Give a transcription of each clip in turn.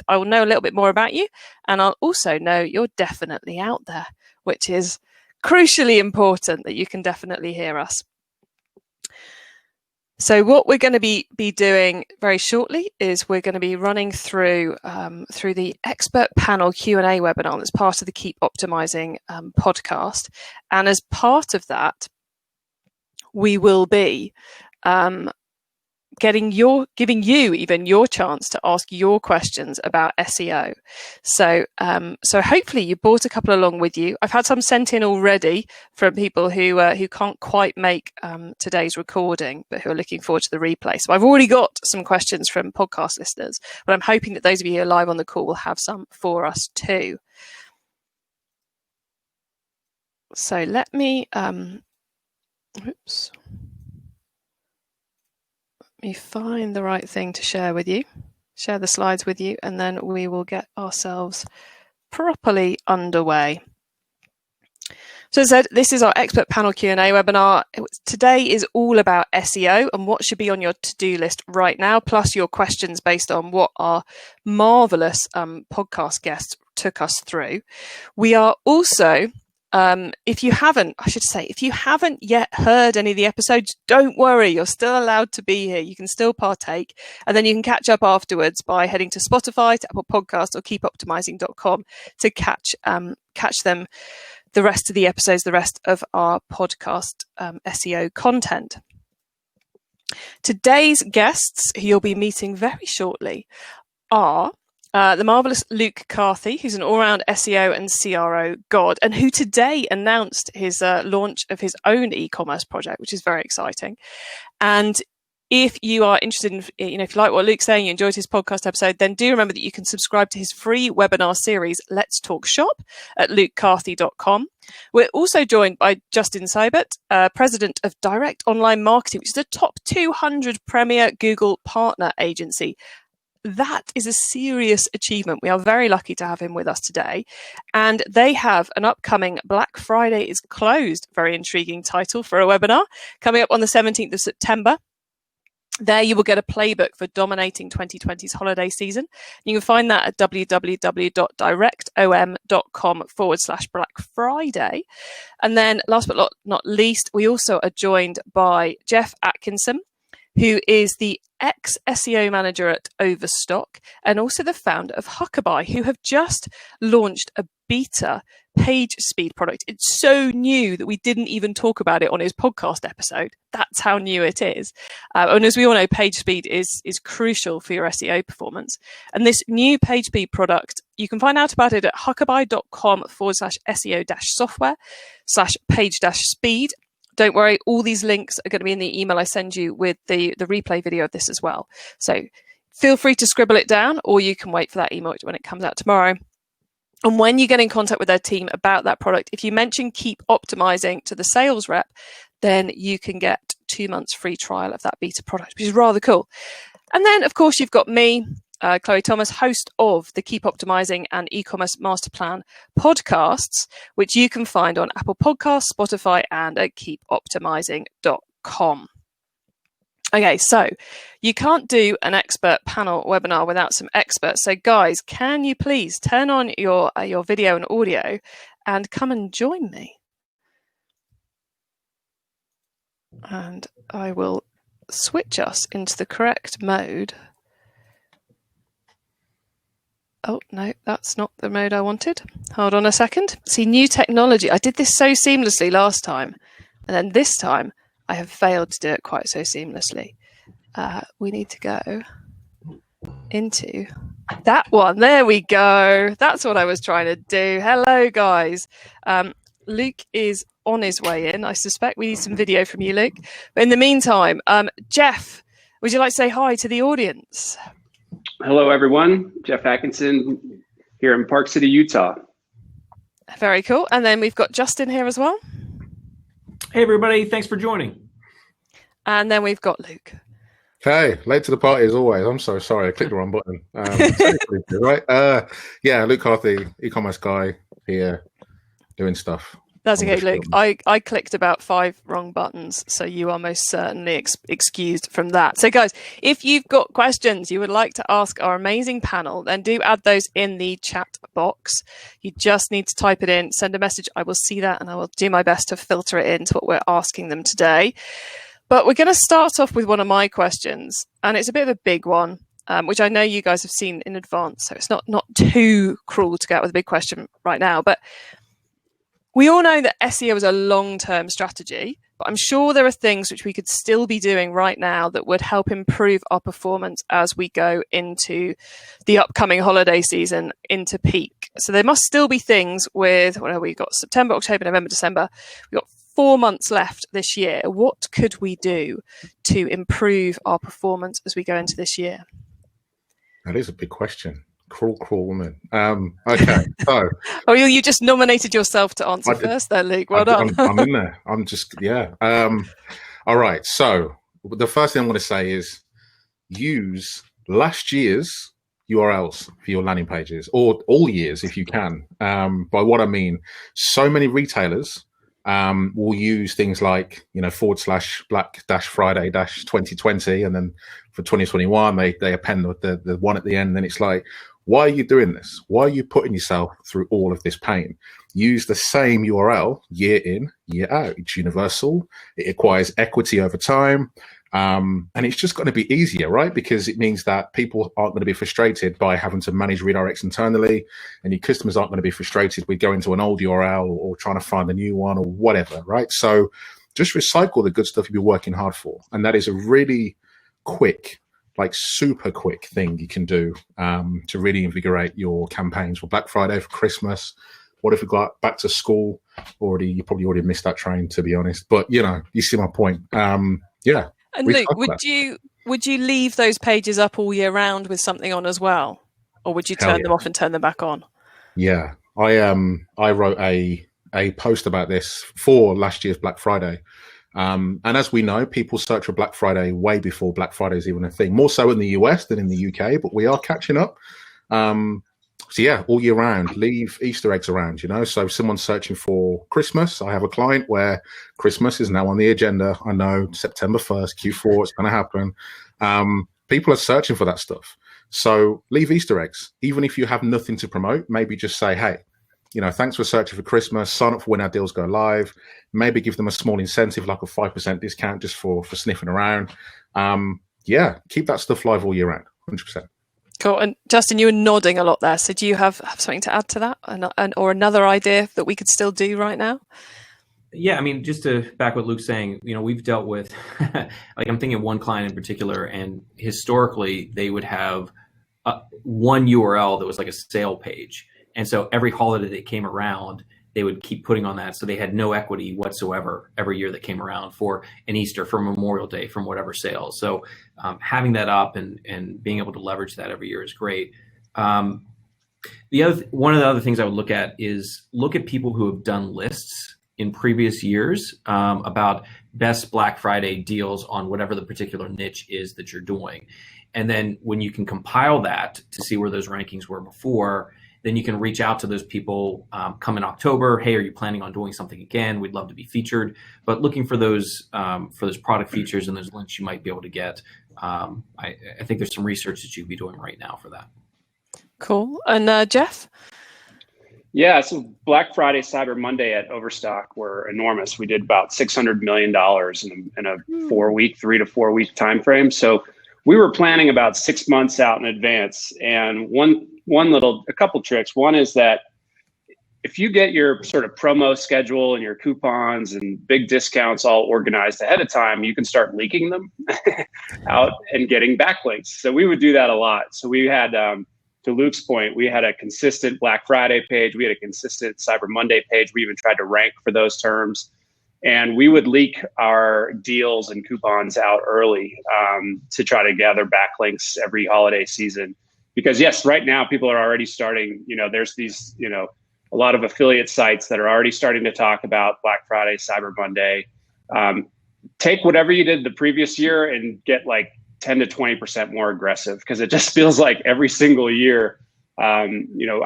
I will know a little bit more about you, and I'll also know you're definitely out there, which is crucially important, that you can definitely hear us. So what we're going to be doing very shortly is we're going to be running through the expert panel Q&A webinar that's part of the Keep Optimising podcast. And as part of that, we will be giving you even your chance to ask your questions about SEO. So hopefully you brought a couple along with you. I've had some sent in already from people who can't quite make today's recording, but who are looking forward to the replay. So I've already got some questions from podcast listeners, but I'm hoping that those of you who are live on the call will have some for us too. So let me Let me find the right thing to share with you, share the slides with you, and then we will get ourselves properly underway. So as I said, this is our expert panel Q&A webinar. Today is all about SEO and what should be on your to-do list right now, plus your questions based on what our marvelous podcast guests took us through. We are also... if you haven't yet heard any of the episodes, don't worry, you're still allowed to be here. You can still partake, and then you can catch up afterwards by heading to Spotify, to Apple Podcasts, or keepoptimising.com to catch them, the rest of the episodes, the rest of our podcast SEO content. Today's guests, who you'll be meeting very shortly, are the marvellous Luke Carthy, who's an all-round SEO and CRO god, and who today announced his launch of his own e-commerce project, which is very exciting. And if you are interested in, if you like what Luke's saying, you enjoyed his podcast episode, then do remember that you can subscribe to his free webinar series, Let's Talk Shop, at lukecarthy.com. We're also joined by Justin Seibert, president of Direct Online Marketing, which is a top 200 premier Google partner agency. That is a serious achievement. We are very lucky to have him with us today. And they have an upcoming Black Friday is Closed, very intriguing title for a webinar, coming up on the 17th of September. There you will get a playbook for dominating 2020's holiday season. You can find that at www.directom.com/Black Friday. And then last but not least, we also are joined by Geoff Atkinson, who is the ex-SEO manager at Overstock and also the founder of Huckabuy, who have just launched a beta page speed product. It's so new that we didn't even talk about it on his podcast episode. That's how new it is. And as we all know, page speed is crucial for your SEO performance. And this new page speed product, you can find out about it at huckabuy.com/SEO-software/page-speed. Don't worry, all these links are going to be in the email I send you with the replay video of this as well. So feel free to scribble it down, or you can wait for that email when it comes out tomorrow. And when you get in contact with their team about that product, if you mention Keep Optimising to the sales rep, then you can get 2 months free trial of that beta product, which is rather cool. And then, of course, you've got me, Chloe Thomas, host of the Keep Optimising and eCommerce MasterPlan podcasts, which you can find on Apple Podcasts, Spotify, and at keepoptimising.com. Okay, so you can't do an expert panel webinar without some experts. So guys, can you please turn on your video and audio and come and join me? And I will switch us into the correct mode. Oh, no, that's not the mode I wanted. Hold on a second. See, new technology. I did this so seamlessly last time. And then this time, I have failed to do it quite so seamlessly. We need to go into that one. There we go. That's what I was trying to do. Hello, guys. Luke is on his way in. I suspect we need some video from you, Luke. But in the meantime, Geoff, would you like to say hi to the audience? Hello, everyone. Geoff Atkinson here in Park City, Utah. Very cool. And then we've got Justin here as well. Hey, everybody. Thanks for joining. And then we've got Luke. Hey, late to the party as always. I'm so sorry. I clicked the wrong button. Right? Yeah, Luke Carthy, e-commerce guy here doing stuff. That's okay, Luke. I clicked about 5 wrong buttons, so you are most certainly excused from that. So guys, if you've got questions you would like to ask our amazing panel, then do add those in the chat box. You just need to type it in, send a message. I will see that and I will do my best to filter it into what we're asking them today. But we're going to start off with one of my questions, and it's a bit of a big one, which I know you guys have seen in advance, so it's not too cruel to go out with a big question right now. But we all know that SEO is a long-term strategy, but I'm sure there are things which we could still be doing right now that would help improve our performance as we go into the upcoming holiday season, into peak. So there must still be things with, we've got September, October, November, December. We've got 4 months left this year. What could we do to improve our performance as we go into this year? That is a big question. Cruel woman. Okay, so. Oh, you just nominated yourself to answer first there, Luke. Well done. I'm in there. I'm just, yeah. All right, so the first thing I want to say is use last year's URLs for your landing pages, or all years if you can. By what I mean, so many retailers will use things like, /Black-Friday-2020, and then for 2021, they append the one at the end, and it's like, why are you doing this? Why are you putting yourself through all of this pain? Use the same URL year in, year out. It's universal. It acquires equity over time. And it's just going to be easier, right? Because it means that people aren't going to be frustrated by having to manage redirects internally, and your customers aren't going to be frustrated with going to an old URL or trying to find a new one or whatever, right? So just recycle the good stuff you've been working hard for. And that is a really quick, super quick thing you can do to really invigorate your campaigns for Black Friday, for Christmas. What if we got back to school already? You probably already missed that train, to be honest. But, you see my point. Yeah. And Luke, would you leave those pages up all year round with something on as well? Or would you turn them off and turn them back on? Yeah. I wrote a post about this for last year's Black Friday. And as we know, people search for Black Friday way before Black Friday is even a thing, more so in the US than in the UK, but we are catching up. So yeah, all year round, leave Easter eggs around, so if someone's searching for Christmas, I have a client where Christmas is now on the agenda. I know September 1st, Q4, it's going to happen. People are searching for that stuff. So leave Easter eggs, even if you have nothing to promote. Maybe just say, hey, thanks for searching for Christmas. Sign up for when our deals go live. Maybe give them a small incentive, like a 5% discount just for sniffing around. Yeah, keep that stuff live all year round, 100%. Cool. And Justin, you were nodding a lot there. So do you have something to add to that, or another idea that we could still do right now? Yeah, just to back what Luke's saying, we've dealt with, I'm thinking of one client in particular, and historically they would have one URL that was like a sale page. And so every holiday that came around, they would keep putting on that. So they had no equity whatsoever every year that came around for an Easter, for Memorial Day, from whatever sales. So having that up and being able to leverage that every year is great. One of the other things I would look at is look at people who have done lists in previous years about best Black Friday deals on whatever the particular niche is that you're doing. And then when you can compile that to see where those rankings were before, then you can reach out to those people come in October. Hey, are you planning on doing something again? We'd love to be featured. But looking for those product features and those links you might be able to get. I think there's some research that you'd be doing right now for that. Cool. And Geoff? Yeah, so Black Friday, Cyber Monday at Overstock were enormous. We did about $600 million in a 3 to 4 week time frame. So we were planning about 6 months out in advance. And a couple tricks. One is that if you get your sort of promo schedule and your coupons and big discounts all organized ahead of time, you can start leaking them out and getting backlinks. So we would do that a lot. So we had, to Luke's point, we had a consistent Black Friday page. We had a consistent Cyber Monday page. We even tried to rank for those terms. And we would leak our deals and coupons out early to try to gather backlinks every holiday season. Because yes, right now people are already starting, there's these, a lot of affiliate sites that are already starting to talk about Black Friday, Cyber Monday. Take whatever you did the previous year and get like 10 to 20% more aggressive, because it just feels like every single year, I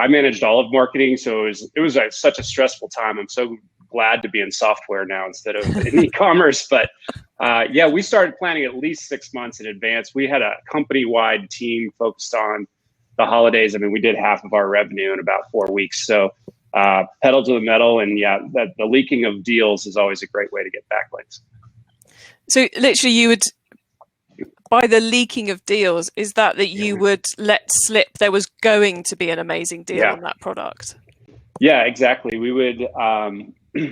managed all of marketing. So it was such a stressful time. I'm so glad to be in software now instead of in e-commerce. But yeah, we started planning at least 6 months in advance. We had a company-wide team focused on the holidays. I mean, we did half of our revenue in about 4 weeks. So pedal to the metal, and yeah, the leaking of deals is always a great way to get backlinks. So literally you would, by the leaking of deals, is that you would let slip there was going to be an amazing deal on that product? Yeah, exactly. We would,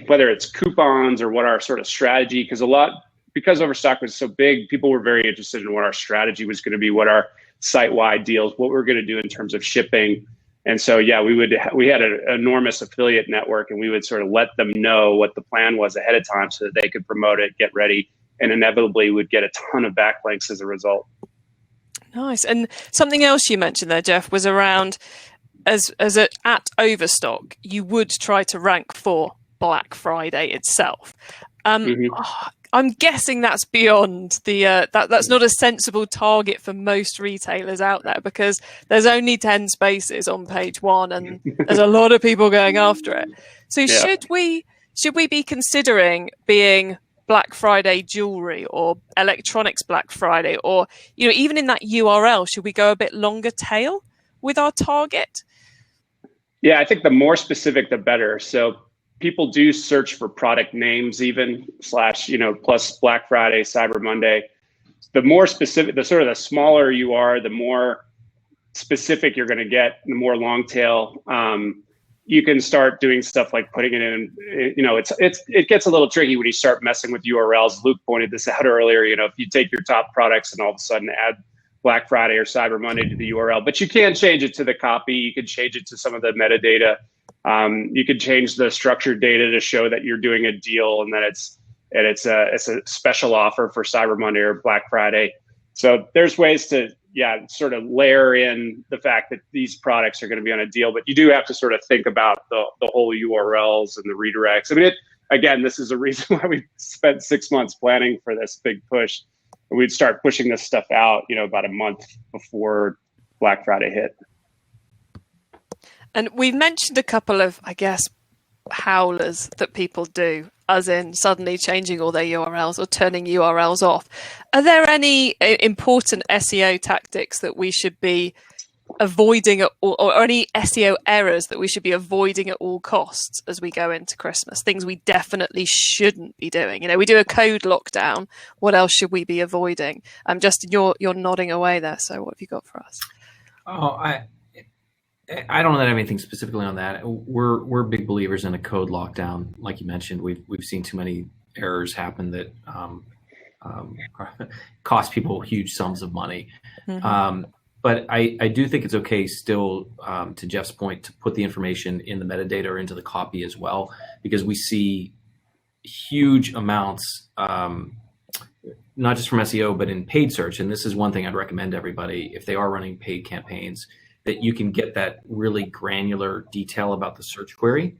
whether it's coupons or what our sort of strategy, because Overstock was so big, people were very interested in what our strategy was going to be, what our site-wide deals, what we're going to do in terms of shipping. And so, yeah, we had an enormous affiliate network, and we would sort of let them know what the plan was ahead of time so that they could promote it, get ready, and inevitably would get a ton of backlinks as a result. Nice. And something else you mentioned there, Geoff, was around at Overstock, you would try to rank for Black Friday itself. I'm guessing that's beyond that's not a sensible target for most retailers out there, because there's only 10 spaces on page 1 and there's a lot of people going after it. So should we be considering being Black Friday jewelry or electronics Black Friday, or even in that URL, should we go a bit longer tail with our target? Yeah, I think the more specific, the better. So people do search for product names even / plus Black Friday, Cyber Monday. The more specific, the smaller you are, the more specific you're going to get, the more long tail. You can start doing stuff like putting it in, it gets a little tricky when you start messing with URLs. Luke pointed this out earlier, if you take your top products and all of a sudden add Black Friday or Cyber Monday to the URL, but you can change it to the copy. You can change it to some of the metadata. You could change the structured data to show that you're doing a deal and that it's a special offer for Cyber Monday or Black Friday. So there's ways to sort of layer in the fact that these products are going to be on a deal, but you do have to sort of think about the whole URLs and the redirects. I mean, again, this is a reason why we spent 6 months planning for this big push. We'd start pushing this stuff out, about a month before Black Friday hit. And we've mentioned a couple of, I guess, howlers that people do, as in suddenly changing all their URLs or turning URLs off. Are there any important SEO tactics that we should be avoiding or any SEO errors that we should be avoiding at all costs as we go into Christmas? Things we definitely shouldn't be doing. We do a code lockdown. What else should we be avoiding? Justin, you're nodding away there. So what have you got for us? Oh, I don't have anything specifically on that. We're big believers in a code lockdown. Like you mentioned, we've seen too many errors happen that cost people huge sums of money. Mm-hmm. But I do think it's okay still, to Geoff's point, to put the information in the metadata or into the copy as well, because we see huge amounts, not just from SEO, but in paid search. And this is one thing I'd recommend to everybody if they are running paid campaigns, that you can get that really granular detail about the search query,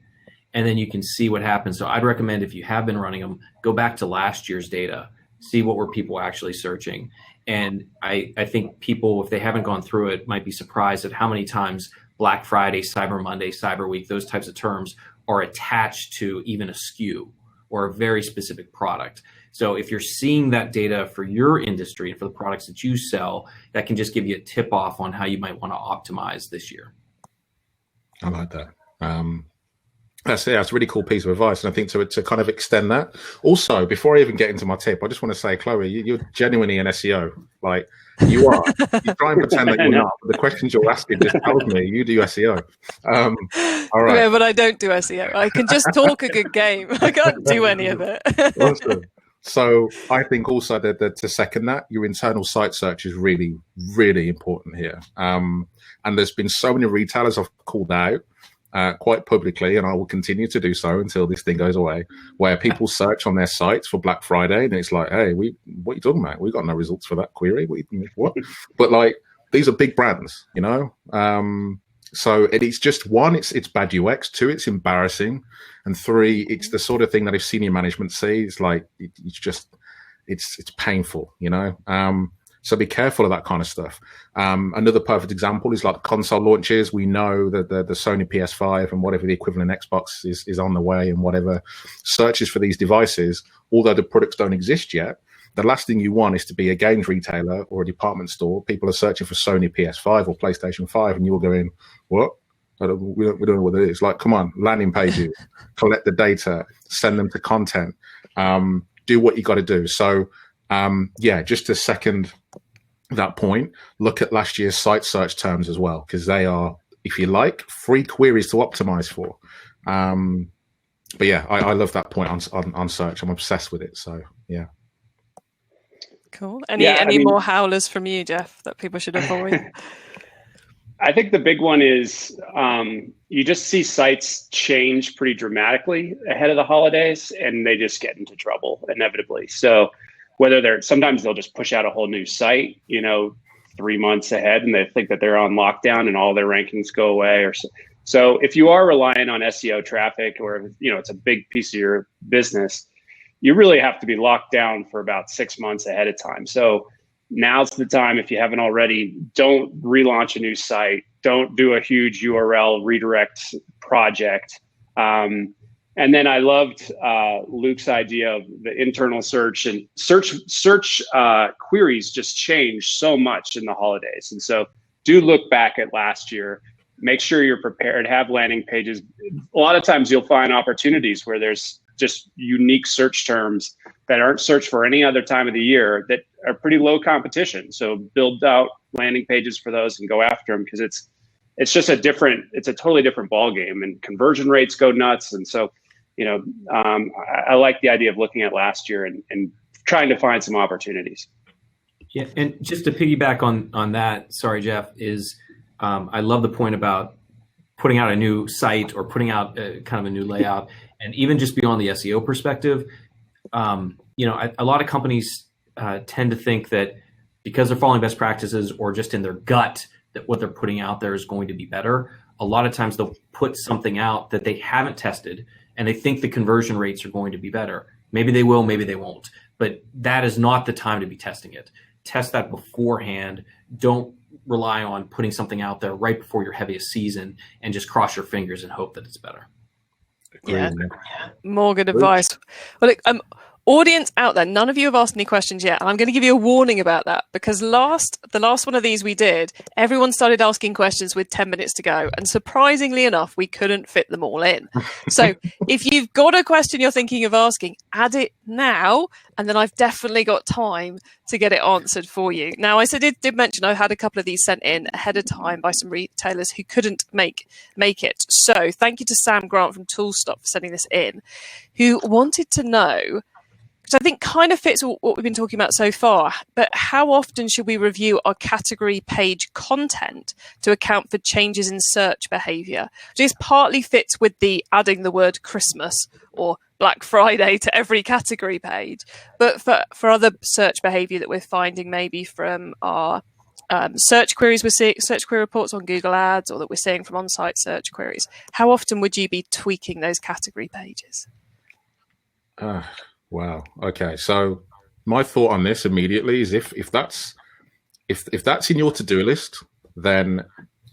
and then you can see what happens. So I'd recommend, if you have been running them, go back to last year's data, see what were people actually searching. And I think people, if they haven't gone through it, might be surprised at how many times Black Friday, Cyber Monday, Cyber Week, those types of terms are attached to even a SKU or a very specific product. So if you're seeing that data for your industry and for the products that you sell, that can just give you a tip off on how you might want to optimize this year. I like that. That's a really cool piece of advice. And I think to kind of extend that. Also, before I even get into my tip, I just want to say, Chloe, you're genuinely an SEO. Like, you are. You try and pretend that you're not, but the questions you're asking just tells me you do SEO. All right. Yeah, but I don't do SEO. I can just talk a good game. I can't do any of it. Awesome. So I think also that to second that, your internal site search is really, really important here. And there's been so many retailers I've called out quite publicly, and I will continue to do so until this thing goes away, where people search on their sites for Black Friday, and it's like, hey, what are you talking about? We got no results for that query. What? But like, these are big brands, So it's just, one, it's bad UX. Two, it's embarrassing. And three, it's the sort of thing that if senior management sees, like, it's painful, So be careful of that kind of stuff. Another perfect example is like console launches. We know that the Sony PS5 and whatever the equivalent Xbox is on the way, and whatever searches for these devices, although the products don't exist yet, the last thing you want is to be a games retailer or a department store. People are searching for Sony PS5 or PlayStation 5, and you're going, what? We don't know what it is. Like, come on, landing pages, collect the data, send them to content, do what you got to do. So, just to second that point, look at last year's site search terms as well, because they are, if you like, free queries to optimize for. But yeah, I love that point on search. I'm obsessed with it. So yeah. Cool. Any more howlers from you, Geoff, that people should avoid? I think the big one is you just see sites change pretty dramatically ahead of the holidays, and they just get into trouble inevitably. So sometimes they'll just push out a whole new site, 3 months ahead, and they think that they're on lockdown and all their rankings go away. So if you are relying on SEO traffic, or it's a big piece of your business, you really have to be locked down for about 6 months ahead of time. So now's the time, if you haven't already, don't relaunch a new site. Don't do a huge URL redirect project. And then I loved Luke's idea of the internal search, and search queries just changed so much in the holidays. And so do look back at last year. Make sure you're prepared, have landing pages. A lot of times you'll find opportunities where there's just unique search terms that aren't searched for any other time of the year that are pretty low competition. So build out landing pages for those and go after them, because it's a totally different ball game, and conversion rates go nuts. And so, I like the idea of looking at last year and trying to find some opportunities. Yeah, and just to piggyback on that, sorry, Geoff, is I love the point about putting out a new site or putting out kind of a new layout, and even just beyond the SEO perspective. A lot of companies tend to think that because they're following best practices, or just in their gut, that what they're putting out there is going to be better. A lot of times they'll put something out that they haven't tested, and they think the conversion rates are going to be better. Maybe they will, maybe they won't. But that is not the time to be testing it. Test that beforehand. Don't rely on putting something out there right before your heaviest season and just cross your fingers and hope that it's better. Yeah, more good advice. Well, look, audience out there, none of you have asked any questions yet, and I'm going to give you a warning about that, because the last one of these we did, everyone started asking questions with 10 minutes to go, and surprisingly enough, we couldn't fit them all in. So if you've got a question you're thinking of asking, add it now, and then I've definitely got time to get it answered for you. Now, I did mention I had a couple of these sent in ahead of time by some retailers who couldn't make it. So thank you to Sam Grant from Toolstop for sending this in, who wanted to know, which I think kind of fits what we've been talking about so far, but how often should we review our category page content to account for changes in search behavior? Which partly fits with the adding the word Christmas or Black Friday to every category page, but for other search behavior that we're finding, maybe from our search queries, we're seeing search query reports on Google Ads, or that we're seeing from on-site search queries, how often would you be tweaking those category pages? Wow. Okay. So my thought on this immediately is if that's in your to-do list, then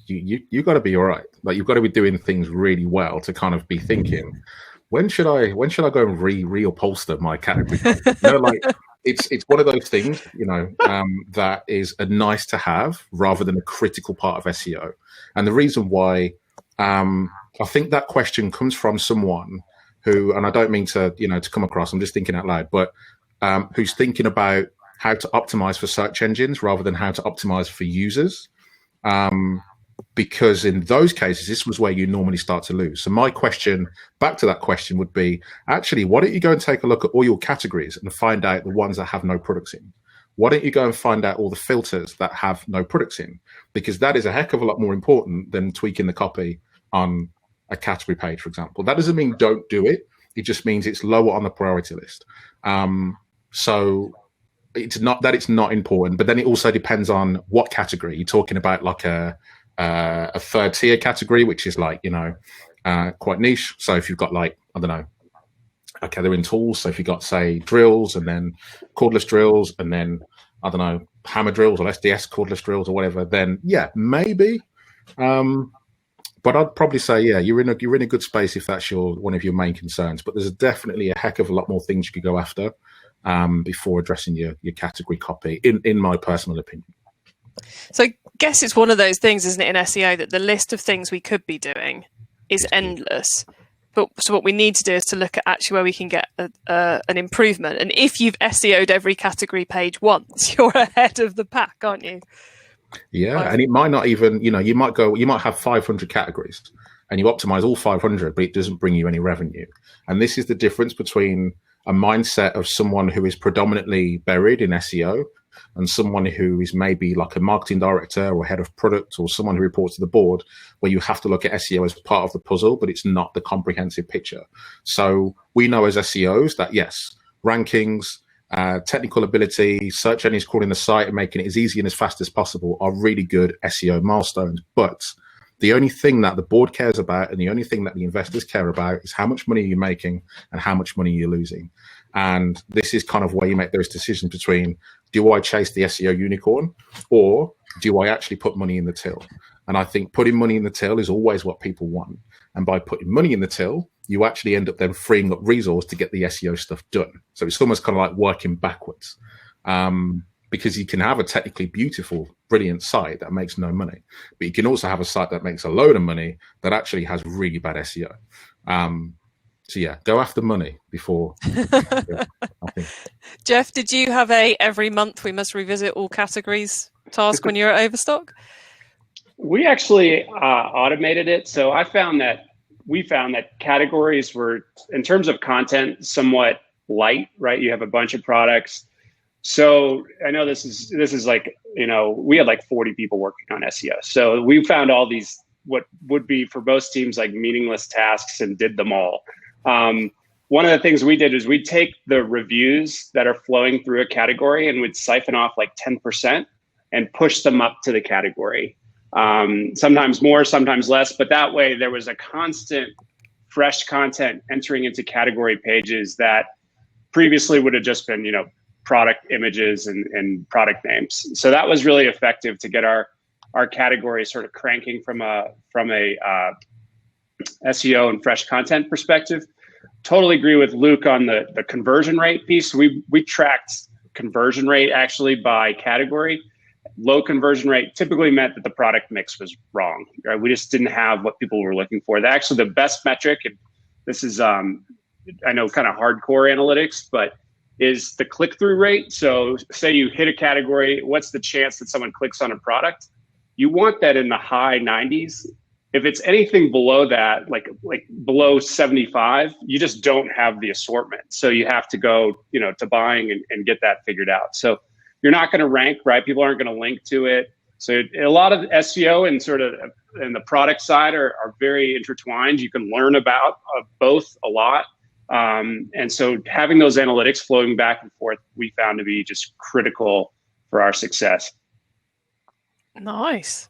you got to be all right. Like, you've got to be doing things really well to kind of be thinking, when should I go and reupholster my category? It's one of those things, that is a nice to have rather than a critical part of SEO. And the reason why I think that question comes from someone who, and I don't mean to come across, I'm just thinking out loud, but who's thinking about how to optimize for search engines rather than how to optimize for users. Because in those cases, this was where you normally start to lose. So my question back to that question would be, actually, why don't you go and take a look at all your categories and find out the ones that have no products in? Why don't you go and find out all the filters that have no products in? Because that is a heck of a lot more important than tweaking the copy on a category page, for example. That doesn't mean don't do it. It just means it's lower on the priority list. So it's not that it's not important, but then it also depends on what category. You're talking about like a third tier category, which is like, quite niche. So if you've got like, I don't know, okay, they're in tools. So if you've got, say, drills and then cordless drills and then, I don't know, hammer drills or SDS cordless drills or whatever, then yeah, maybe. But I'd probably say, yeah, you're in a good space if that's one of your main concerns. But there's definitely a heck of a lot more things you could go after before addressing your category copy, in my personal opinion. So I guess it's one of those things, isn't it, in SEO, that the list of things we could be doing is endless. But so what we need to do is to look at actually where we can get an improvement. And if you've SEO'd every category page once, you're ahead of the pack, aren't you? Yeah, and it might not even, you might have 500 categories and you optimize all 500, but it doesn't bring you any revenue. And this is the difference between a mindset of someone who is predominantly buried in SEO and someone who is maybe like a marketing director or head of product or someone who reports to the board, where you have to look at SEO as part of the puzzle, but it's not the comprehensive picture. So we know as SEOs that yes, rankings, technical ability, search engines crawling the site and making it as easy and as fast as possible are really good SEO milestones. But the only thing that the board cares about and the only thing that the investors care about is how much money you're making and how much money you're losing. And this is kind of where you make those decisions between, do I chase the SEO unicorn or do I actually put money in the till? And I think putting money in the till is always what people want. And by putting money in the till, you actually end up then freeing up resource to get the SEO stuff done. So it's almost kind of like working backwards, because you can have a technically beautiful, brilliant site that makes no money, but you can also have a site that makes a load of money that actually has really bad SEO. So yeah, go after money before. I think. Geoff, did you have a every month we must revisit all categories task when you're at Overstock? We actually automated it. So we found that categories were, in terms of content, somewhat light, right? You have a bunch of products. So I know this is like, we had like 40 people working on SEO. So we found all these, what would be for most teams like meaningless tasks, and did them all. One of the things we did is we'd take the reviews that are flowing through a category and we'd siphon off like 10% and push them up to the category. Sometimes more, sometimes less, but that way there was a constant fresh content entering into category pages that previously would have just been, product images and product names. So that was really effective to get our category sort of cranking from a SEO and fresh content perspective. Totally agree with Luke on the conversion rate piece. We tracked conversion rate actually by category. Low conversion rate typically meant that the product mix was wrong. Right? We just didn't have what people were looking for. Actually, the best metric, and this is, I know, kind of hardcore analytics, but is the click-through rate. So say you hit a category, what's the chance that someone clicks on a product? You want that in the high 90s. If it's anything below that, like below 75, you just don't have the assortment. So you have to go, to buying and get that figured out. So you're not going to rank, right? People aren't going to link to it. So a lot of SEO and the product side are very intertwined. You can learn about both a lot. And so having those analytics flowing back and forth, we found to be just critical for our success. Nice.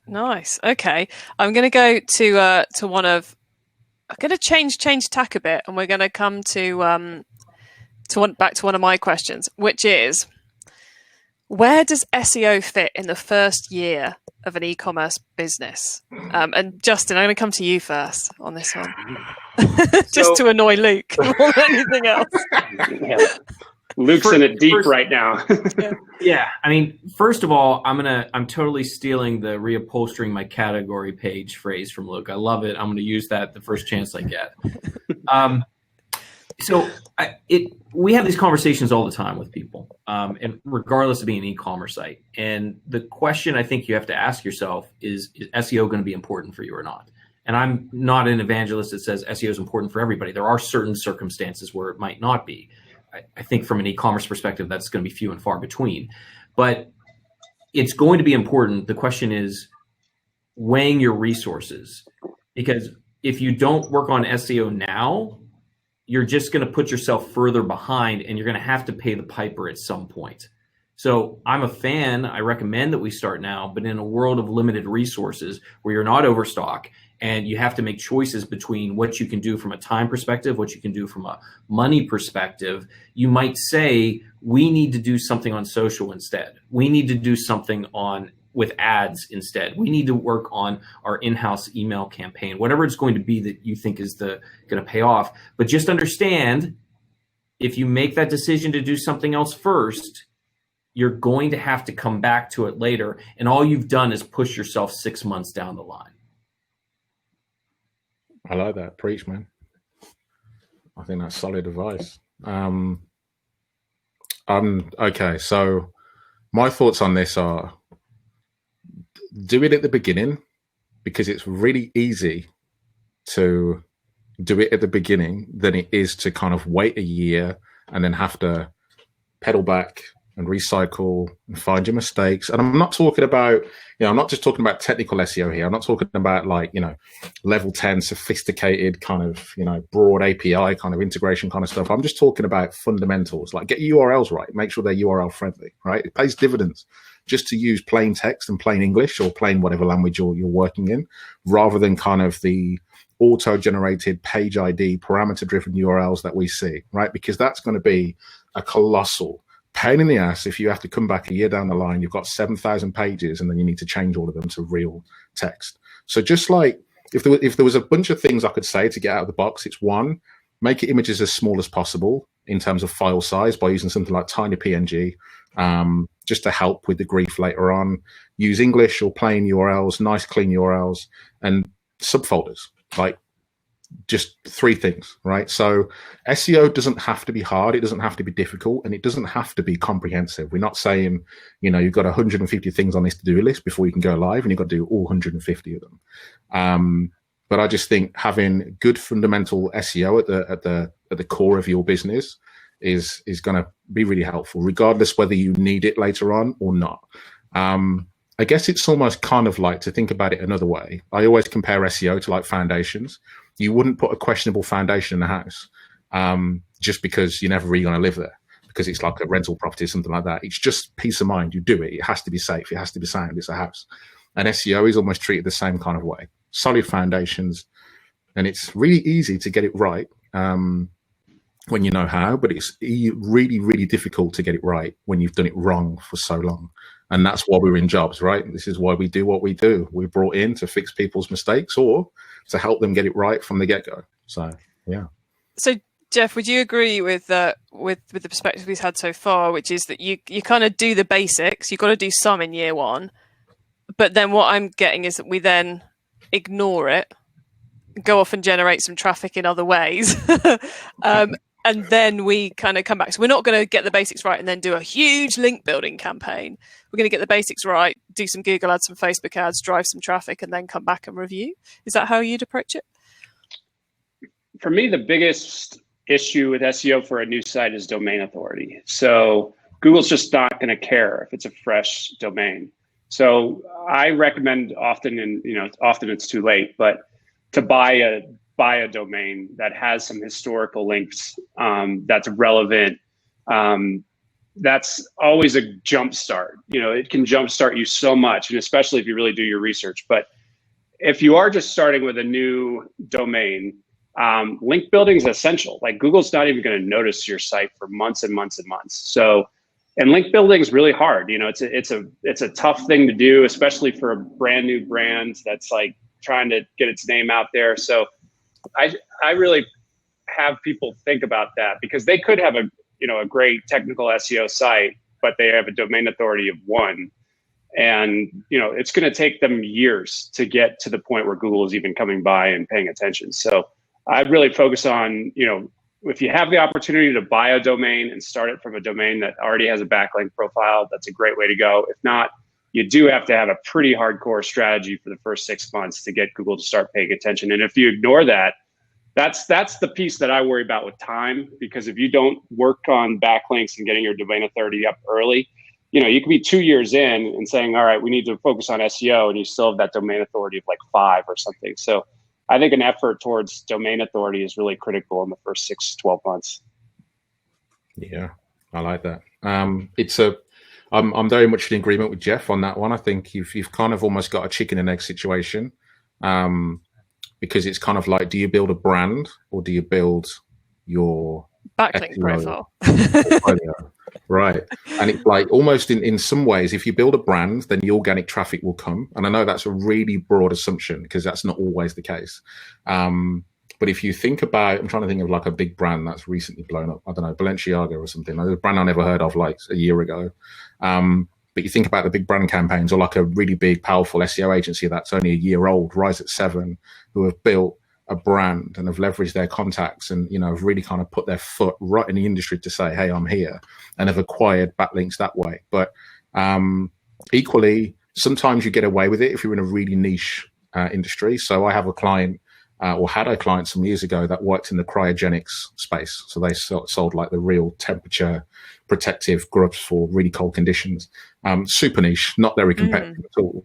Okay, I'm going to go to one of. I'm going to change tack a bit, and we're going to come back to one of my questions, which is, where does SEO fit in the first year of an e-commerce business? And Justin, I'm going to come to you first on this one, just to annoy Luke more than anything else. Yeah. Luke's in it deep right now. Yeah. I mean, first of all, I'm totally stealing the reupholstering my category page phrase from Luke. I love it. I'm going to use that the first chance I get. We have these conversations all the time with people, and regardless of being an e-commerce site. And the question I think you have to ask yourself is SEO going to be important for you or not? And I'm not an evangelist that says SEO is important for everybody. There are certain circumstances where it might not be. I think from an e-commerce perspective, that's going to be few and far between. But it's going to be important. The question is weighing your resources. Because if you don't work on SEO now, you're just going to put yourself further behind and you're going to have to pay the piper at some point. So I'm a fan. I recommend that we start now, but in a world of limited resources where you're not overstock and you have to make choices between what you can do from a time perspective, what you can do from a money perspective. You might say, we need to do something on social instead. We need to do something with ads instead. We need to work on our in-house email campaign, whatever it's going to be that you think is going to pay off. But just understand, if you make that decision to do something else first, you're going to have to come back to it later. And all you've done is push yourself 6 months down the line. I like that. Preach, man. I think that's solid advice. Okay. So my thoughts on this are, do it at the beginning, because it's really easy to do it at the beginning than it is to kind of wait a year and then have to pedal back and recycle and find your mistakes. And I'm not talking about, I'm not just talking about technical SEO here. I'm not talking about level 10 sophisticated kind of, broad API kind of integration kind of stuff. I'm just talking about fundamentals, like get your URLs right, make sure they're URL friendly, right? It pays dividends just to use plain text and plain English or plain whatever language you're working in, rather than kind of the auto-generated page ID parameter-driven URLs that we see, right? Because that's going to be a colossal pain in the ass if you have to come back a year down the line, you've got 7,000 pages and then you need to change all of them to real text. So just like if there was a bunch of things I could say to get out of the box, it's one, make your images as small as possible in terms of file size by using something like tiny PNG, just to help with the grief later on. Use English or plain URLs, nice clean URLs, and subfolders, like just 3 things, right? So SEO doesn't have to be hard. It doesn't have to be difficult, and it doesn't have to be comprehensive. We're not saying, you've got 150 things on this to-do list before you can go live and you've got to do all 150 of them. But I just think having good fundamental SEO at the core of your business is going to be really helpful, regardless whether you need it later on or not. I guess it's almost kind of like, to think about it another way, I always compare SEO to like foundations. You wouldn't put a questionable foundation in a house just because you're never really going to live there, because it's like a rental property or something like that. It's just peace of mind. You do it. It has to be safe. It has to be sound. It's a house. And SEO is almost treated the same kind of way. Solid foundations. And it's really easy to get it right when you know how, but it's really, really difficult to get it right when you've done it wrong for so long. And that's why we're in jobs, right? This is why we do what we do. We're brought in to fix people's mistakes or to help them get it right from the get-go. So, yeah. So, Geoff, would you agree with the perspective we've had so far, which is that you kind of do the basics, you've got to do some in year one, but then what I'm getting is that we then ignore it, go off and generate some traffic in other ways, and then we kind of come back. So we're not going to get the basics right and then do a huge link building campaign. We're going to get the basics right, do some Google ads, some Facebook ads, drive some traffic, and then come back and review. Is that how you'd approach it? For me, the biggest issue with SEO for a new site is domain authority. So Google's just not going to care if it's a fresh domain. So I recommend often, and often it's too late, but to buy a domain that has some historical links that's relevant. That's always a jump start. It can jump start you so much, and especially if you really do your research. But if you are just starting with a new domain, link building is essential. Like Google's not even going to notice your site for months and months and months. So, and link building is really hard. It's a tough thing to do, especially for a brand new brand that's like trying to get its name out there. So I really have people think about that, because they could have a great technical SEO site, but they have a domain authority of 1. And, it's going to take them years to get to the point where Google is even coming by and paying attention. So I'd really focus on, if you have the opportunity to buy a domain and start it from a domain that already has a backlink profile, that's a great way to go. If not, you do have to have a pretty hardcore strategy for the first 6 months to get Google to start paying attention. And if you ignore that, that's the piece that I worry about with time, because if you don't work on backlinks and getting your domain authority up early, you could be 2 years in and saying, all right, we need to focus on SEO, and you still have that domain authority of like 5 or something. So I think an effort towards domain authority is really critical in the first 6 to 12 months. Yeah, I like that. I'm very much in agreement with Geoff on that one. I think you've kind of almost got a chicken and egg situation. because it's kind of like, do you build a brand or do you build your backlink SEO profile? portfolio? Right. And it's like almost in some ways, if you build a brand, then the organic traffic will come. And I know that's a really broad assumption because that's not always the case. But if you think about, I'm trying to think of like a big brand that's recently blown up. I don't know, Balenciaga or something. Like a brand I never heard of like a year ago. But you think about the big brand campaigns, or like a really big, powerful SEO agency that's only a year old, Rise at 7, who have built a brand and have leveraged their contacts and, have really kind of put their foot right in the industry to say, hey, I'm here, and have acquired backlinks that way. But equally, sometimes you get away with it if you're in a really niche industry. So I have a client, or had a client some years ago that worked in the cryogenics space. So they sold like the real temperature protective gloves for really cold conditions. Super niche, not very competitive at all.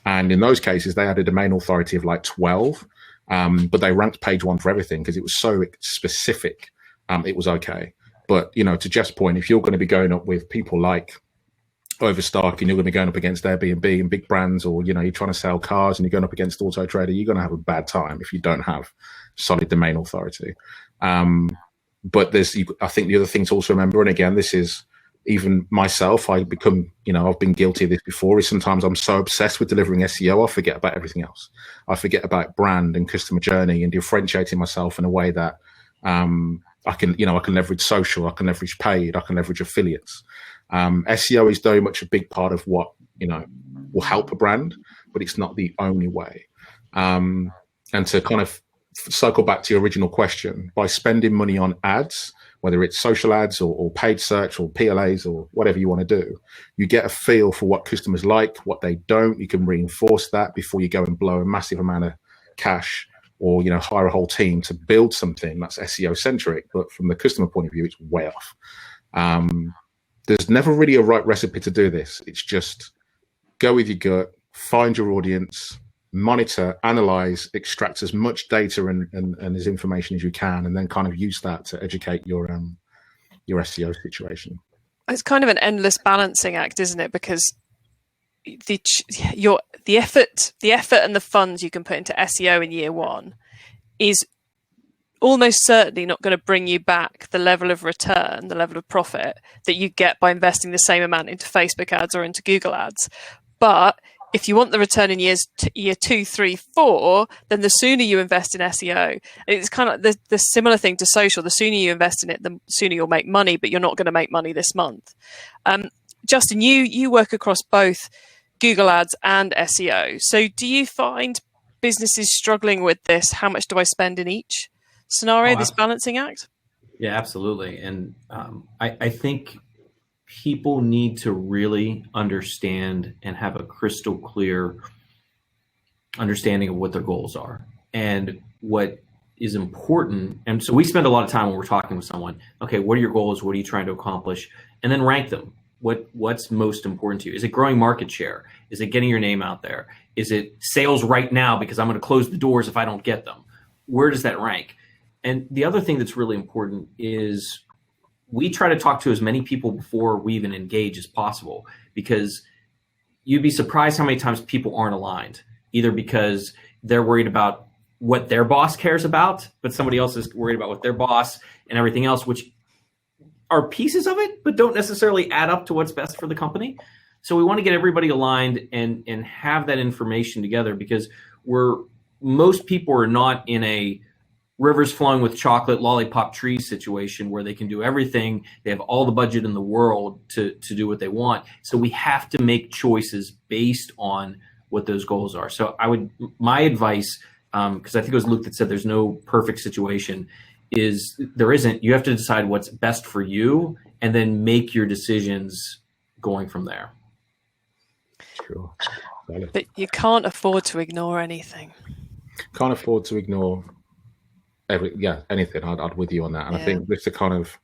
And in those cases, they had a domain authority of like 12, but they ranked page 1 for everything because it was so specific. It was okay. But, to Jeff's point, if you're going to be going up with people like Overstock and you're going to be going up against Airbnb and big brands, or, you're trying to sell cars and you're going up against Auto Trader, you're going to have a bad time if you don't have solid domain authority. But I think the other thing to also remember, and again, this is even myself, I've been guilty of this before, is sometimes I'm so obsessed with delivering SEO, I forget about everything else. I forget about brand and customer journey and differentiating myself in a way that I can leverage social, I can leverage paid, I can leverage affiliates. SEO is very much a big part of what, will help a brand, but it's not the only way. And to kind of circle back to your original question, by spending money on ads, whether it's social ads or paid search or PLAs or whatever you want to do, you get a feel for what customers like, what they don't. You can reinforce that before you go and blow a massive amount of cash or, hire a whole team to build something that's SEO centric. But from the customer point of view, it's way off. There's never really a right recipe to do this. It's just go with your gut, find your audience, monitor, analyze, extract as much data and as information as you can, and then kind of use that to educate your SEO situation. It's kind of an endless balancing act, isn't it? Because the effort and the funds you can put into SEO in year 1 is almost certainly not going to bring you back the level of return, the level of profit that you get by investing the same amount into Facebook ads or into Google ads. But if you want the return in year 2, 3, 4, then the sooner you invest in SEO, it's kind of the similar thing to social. The sooner you invest in it, the sooner you'll make money, but you're not going to make money this month. Justin, you work across both Google ads and SEO. So do you find businesses struggling with this? How much do I spend in each scenario, this balancing act? Yeah, absolutely. And I think people need to really understand and have a crystal clear understanding of what their goals are and what is important. And so we spend a lot of time when we're talking with someone, okay, what are your goals? What are you trying to accomplish? And then rank them. What's most important to you? Is it growing market share? Is it getting your name out there? Is it sales right now because I'm going to close the doors if I don't get them? Where does that rank? And the other thing that's really important is we try to talk to as many people before we even engage as possible, because you'd be surprised how many times people aren't aligned, either because they're worried about what their boss cares about, but somebody else is worried about what their boss and everything else, which are pieces of it, but don't necessarily add up to what's best for the company. So we want to get everybody aligned and have that information together, because most people are not in a rivers flowing with chocolate, lollipop trees situation where they can do everything. They have all the budget in the world to do what they want. So we have to make choices based on what those goals are. So my advice, because I think it was Luke that said there's no perfect situation, is there isn't. You have to decide what's best for you and then make your decisions going from there. Sure. But you can't afford to ignore anything. Can't afford to ignore anything. I'd with you on that. And I think just to kind of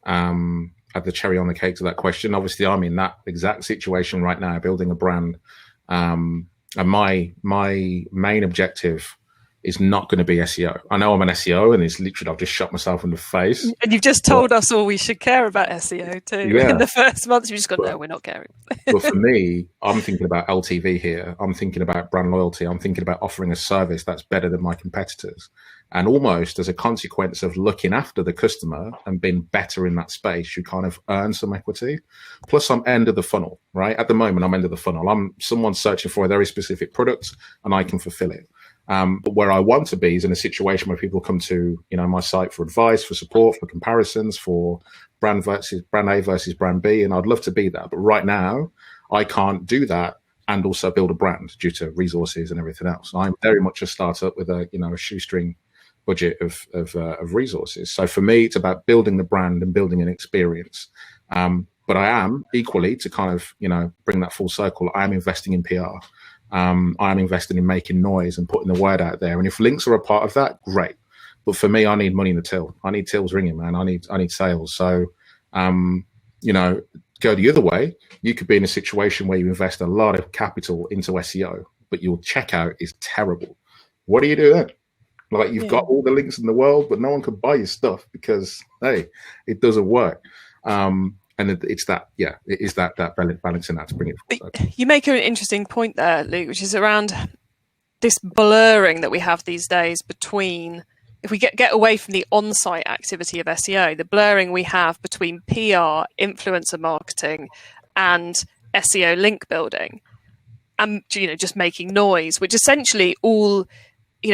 add the cherry on the cake to that question, obviously I'm in that exact situation right now, building a brand. And my main objective is not going to be SEO. I know I'm an SEO, and it's literally I've just shot myself in the face. And you've just told us all we should care about SEO too. Yeah. In the first month, you've just gone, no, we're not caring. But for me, I'm thinking about LTV here. I'm thinking about brand loyalty. I'm thinking about offering a service that's better than my competitors. And almost as a consequence of looking after the customer and being better in that space, you kind of earn some equity. Plus, I'm end of the funnel, right? At the moment, I'm end of the funnel. I'm someone searching for a very specific product, and I can fulfill it. But where I want to be is in a situation where people come to, my site for advice, for support, for comparisons, for brand A versus brand B. And I'd love to be that. But right now, I can't do that and also build a brand due to resources and everything else. I'm very much a startup with a shoestring budget of resources. So for me, it's about building the brand and building an experience. But I am equally, to kind of, bring that full circle, I am investing in PR. I'm invested in making noise and putting the word out there. And if links are a part of that, great. But for me, I need money in the till. I need tills ringing, man. I need sales. So, go the other way. You could be in a situation where you invest a lot of capital into SEO, but your checkout is terrible. What do you do then? Like, you've got all the links in the world, but no one could buy your stuff because, hey, it doesn't work. And it's that, it is that balancing that to bring it forward. You make an interesting point there, Luke, which is around this blurring that we have these days between, if we get away from the on-site activity of SEO, the blurring we have between PR, influencer marketing, and SEO link building, and just making noise, which essentially all,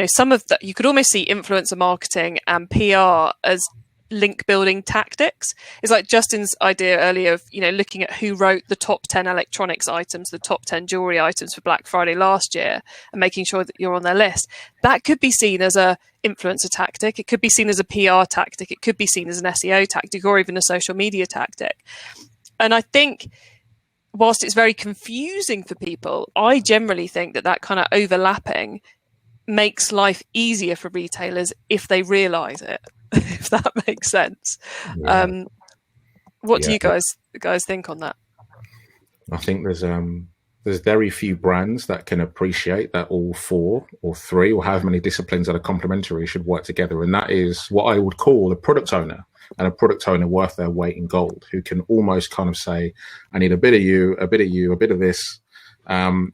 some of that, you could almost see influencer marketing and PR as link building tactics. It's like Justin's idea earlier of looking at who wrote the top 10 electronics items, the top 10 jewelry items for Black Friday last year, and making sure that you're on their list. That could be seen as a influencer tactic. It could be seen as a PR tactic. It could be seen as an SEO tactic, or even a social media tactic. And I think whilst it's very confusing for people, I generally think that kind of overlapping makes life easier for retailers if they realize it. If that makes sense. Yeah. What do you guys think on that? I think there's very few brands that can appreciate that all 4 or 3 or however many disciplines that are complementary should work together. And that is what I would call a product owner, and a product owner worth their weight in gold, who can almost kind of say, I need a bit of you, a bit of you, a bit of this.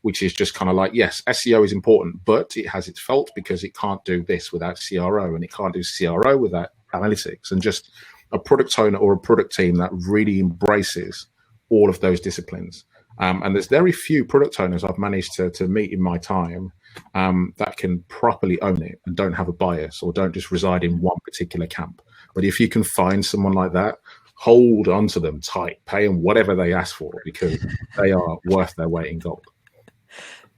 Which is just kind of like, yes, SEO is important, but it has its fault because it can't do this without CRO, and it can't do CRO without analytics. And just a product owner or a product team that really embraces all of those disciplines. And there's very few product owners I've managed to meet in my time that can properly own it and don't have a bias or don't just reside in one particular camp. But if you can find someone like that, hold on to them tight, pay them whatever they ask for, because they are worth their weight in gold.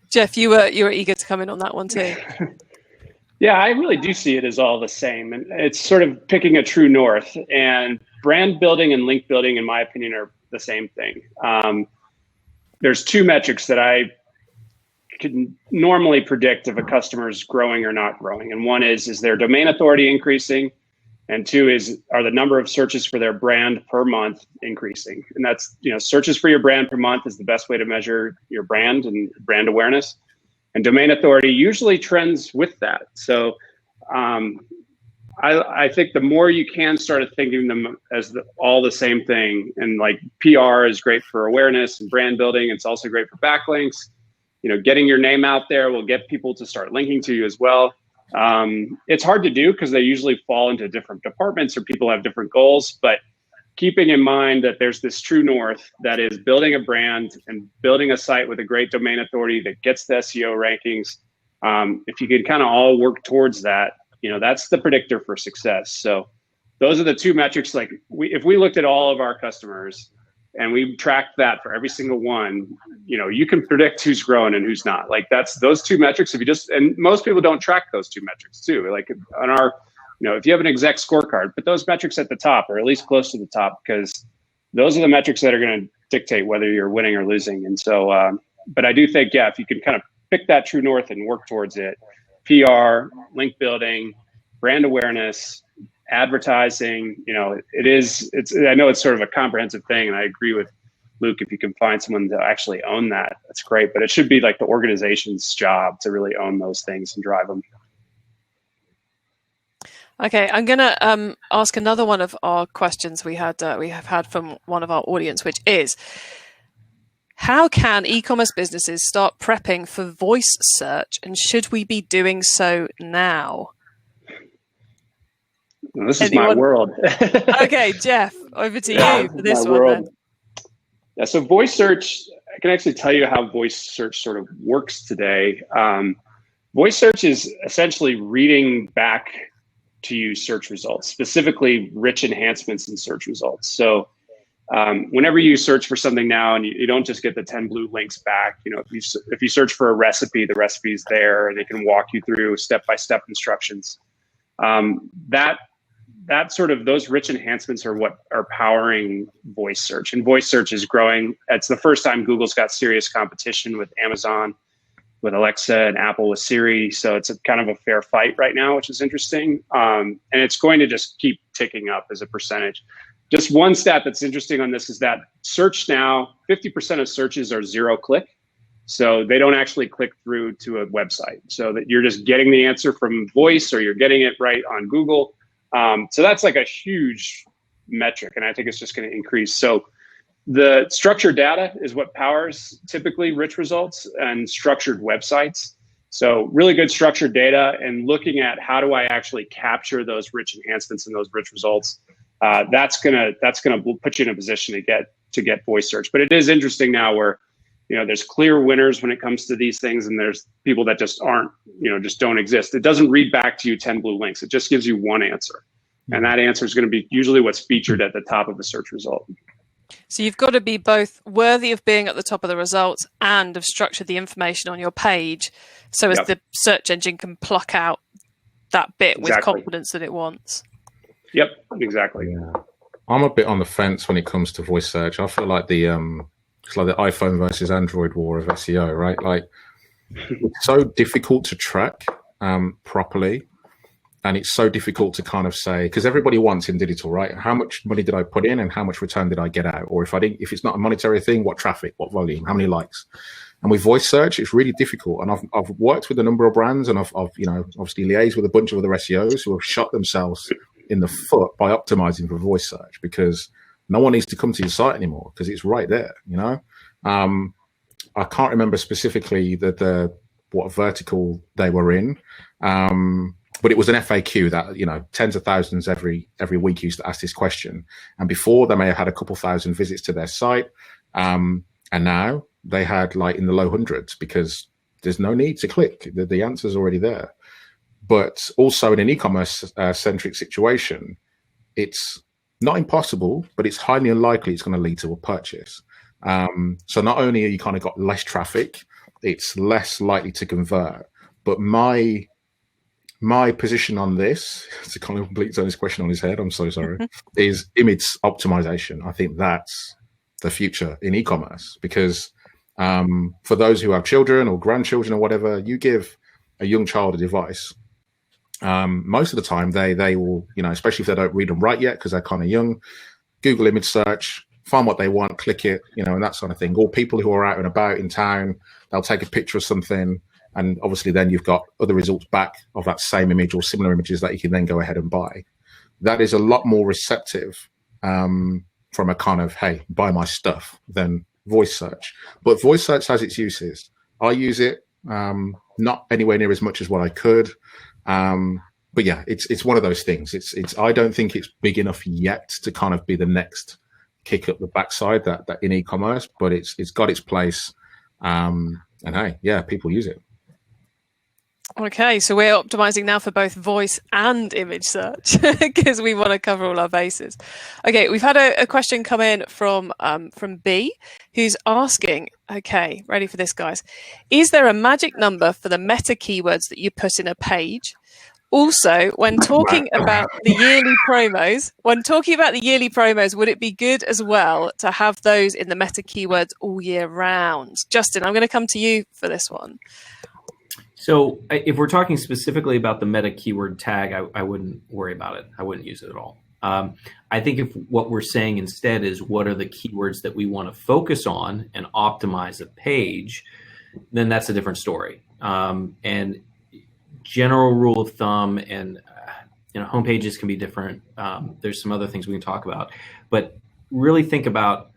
Geoff, you were eager to come in on that one too. Yeah, I really do see it as all the same. And it's sort of picking a true north. And brand building and link building, in my opinion, are the same thing. There's 2 metrics that I can normally predict if a customer is growing or not growing. And one is their domain authority increasing? And 2 are the number of searches for their brand per month increasing? And that's, searches for your brand per month is the best way to measure your brand and brand awareness. And domain authority usually trends with that. So I think the more you can start thinking them as all the same thing, and like PR is great for awareness and brand building. It's also great for backlinks. Getting your name out there will get people to start linking to you as well. It's hard to do because they usually fall into different departments or people have different goals, but keeping in mind that there's this true north that is building a brand and building a site with a great domain authority that gets the SEO rankings. If you can kind of all work towards that, that's the predictor for success. So those are the 2 metrics. Like if we looked at all of our customers and we tracked that for every single one, you can predict who's growing and who's not. Like that's those 2 metrics. And most people don't track those 2 metrics too. Like on our, if you have an exec scorecard, put those metrics at the top or at least close to the top, because those are the metrics that are going to dictate whether you're winning or losing. And so, but I do think, if you can kind of pick that true north and work towards it, PR, link building, brand awareness, advertising, I know it's sort of a comprehensive thing, and I agree with Luke. If you can find someone to actually own that, that's great, but it should be like the organization's job to really own those things and drive them. Okay, I'm going to ask another one of our questions we have had from one of our audience, which is, how can e-commerce businesses start prepping for voice search, and should we be doing so now? Well, this is my world. Okay, Geoff, over to you for this one then. Yeah, so voice search, I can actually tell you how voice search sort of works today. Voice search is essentially reading back to you search results, specifically rich enhancements in search results. So whenever you search for something now, and you don't just get the 10 blue links back, if you search for a recipe, the recipe is there and it can walk you through step-by-step instructions. Those rich enhancements are what are powering voice search, and voice search is growing. It's the first time Google's got serious competition with Amazon, with Alexa, and Apple with Siri. So it's a kind of a fair fight right now, which is interesting. And it's going to just keep ticking up as a percentage. Just one stat that's interesting on this is that search now, 50% of searches are 0-click. So they don't actually click through to a website. So that you're just getting the answer from voice, or you're getting it right on Google. So that's like a huge metric, and I think it's just going to increase. So the structured data is what powers typically rich results and structured websites. So really good structured data, and looking at how do I actually capture those rich enhancements and those rich results. That's gonna put you in a position to get voice search. But it is interesting now where there's clear winners when it comes to these things, and there's people that just aren't, just don't exist. It doesn't read back to you 10 blue links. It just gives you one answer. And that answer is going to be usually what's featured at the top of the search result. So you've got to be both worthy of being at the top of the results and have structured the information on your page so as the search engine can pluck out that bit with confidence that it wants. Yep, exactly. Yeah. I'm a bit on the fence when it comes to voice search. I feel like it's like the iPhone versus Android war of SEO, right? Like, it's so difficult to track properly. And it's so difficult to kind of say, because everybody wants in digital, right? How much money did I put in and how much return did I get out? Or if it's not a monetary thing, what traffic, what volume, how many likes? And with voice search, it's really difficult. And I've worked with a number of brands, and I've obviously liaised with a bunch of other SEOs who have shot themselves in the foot by optimizing for voice search, because no one needs to come to your site anymore because it's right there. I can't remember specifically what vertical they were in. But it was an FAQ that, tens of thousands every week used to ask this question. And before, they may have had a couple thousand visits to their site. And now they had like in the low hundreds, because there's no need to click. The answer's already there. But also in an e-commerce centric situation, it's not impossible, but it's highly unlikely it's going to lead to a purchase. So not only are you kind of got less traffic, it's less likely to convert. But my position on this, to kind of complete this question on his head, I'm so sorry, is image optimization. I think that's the future in e-commerce, because for those who have children or grandchildren or whatever, you give a young child a device. Most of the time they will, especially if they don't read and write yet because they're kind of young, Google image search, find what they want, click it, and that sort of thing. Or people who are out and about in town, they'll take a picture of something, and obviously then you've got other results back of that same image or similar images that you can then go ahead and buy. That is a lot more receptive from a kind of, hey, buy my stuff, than voice search. But voice search has its uses. I use it, not anywhere near as much as what I could. But yeah, it's one of those things. I don't think it's big enough yet to kind of be the next kick up the backside that in e-commerce, but it's got its place. And hey, yeah, people use it. Okay, so we're optimizing now for both voice and image search because we want to cover all our bases. Okay, we've had a question come in from B, who's asking, okay, ready for this, guys. Is there a magic number for the meta keywords that you put in a page? Also, when talking about the yearly promos, would it be good as well to have those in the meta keywords all year round? Justin, I'm going to come to you for this one. So if we're talking specifically about the meta keyword tag, I wouldn't worry about it. I wouldn't use it at all. I think if what we're saying instead is what are the keywords that we want to focus on and optimize a page, then that's a different story. And general rule of thumb, and home pages can be different. There's some other things we can talk about, but really think about